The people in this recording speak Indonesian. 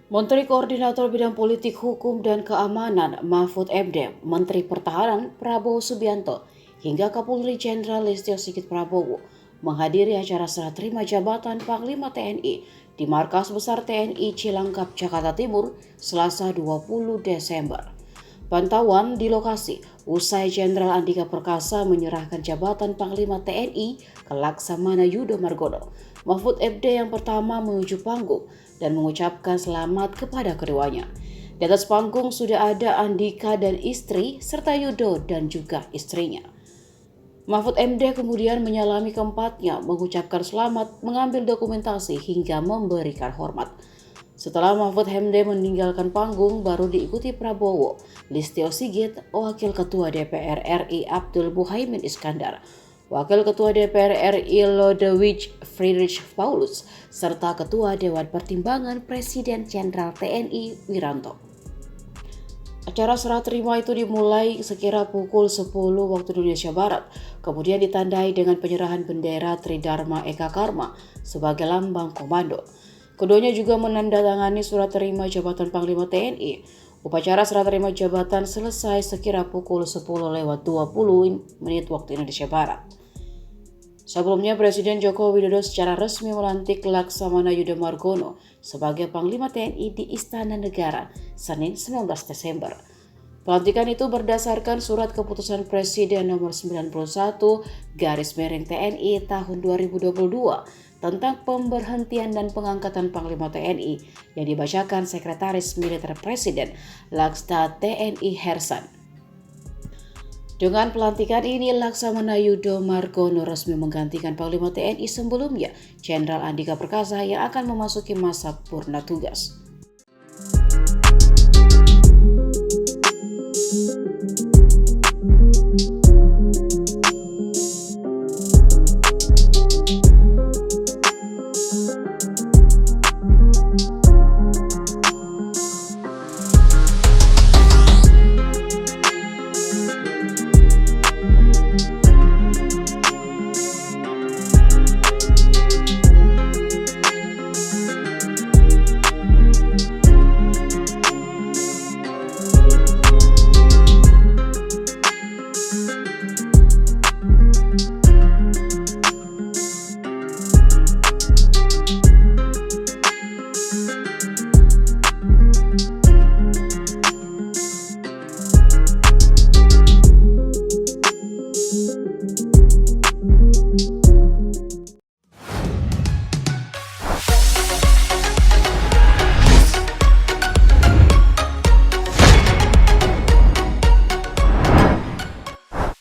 Menteri Koordinator Bidang Politik, Hukum, dan Keamanan Mahfud MD, Menteri Pertahanan Prabowo Subianto, hingga Kapolri Jenderal Listio Sigit Prabowo menghadiri acara serah terima jabatan Panglima TNI di Markas Besar TNI Cilangkap, Jakarta Timur, Selasa 20 Desember. Pantauan di lokasi, usai Jenderal Andika Perkasa menyerahkan jabatan Panglima TNI ke Laksamana Yudo Margono, Mahfud MD yang pertama menuju panggung dan mengucapkan selamat kepada keduanya. Di atas panggung sudah ada Andika dan istri, serta Yudo dan juga istrinya. Mahfud MD kemudian menyalami keempatnya, mengucapkan selamat, mengambil dokumentasi hingga memberikan hormat. Setelah Mahfud MD meninggalkan panggung, baru diikuti Prabowo, Listio Sigit, Wakil Ketua DPR RI Abdul Muhaimin Iskandar, Wakil Ketua DPR RI Lodewijk Friedrich Paulus, serta Ketua Dewan Pertimbangan Presiden Jenderal TNI Wiranto. Acara serah terima itu dimulai sekira pukul 10 waktu Indonesia Barat, kemudian ditandai dengan penyerahan bendera Tridharma Eka Karma sebagai lambang komando. Keduanya juga menandatangani surat terima jabatan Panglima TNI. Upacara serah terima jabatan selesai sekira pukul 10:20 menit waktu Indonesia Barat. Sebelumnya, Presiden Joko Widodo secara resmi melantik Laksamana Yudo Margono sebagai Panglima TNI di Istana Negara, Senin 19 Desember. Pelantikan itu berdasarkan surat keputusan Presiden nomor 91 /TNI tahun 2022 tentang pemberhentian dan pengangkatan Panglima TNI yang dibacakan Sekretaris Militer Presiden Laksta TNI Hersan. Dengan pelantikan ini, Laksamana Yudo Margono resmi menggantikan Panglima TNI sebelumnya, Jenderal Andika Perkasa yang akan memasuki masa purna tugas.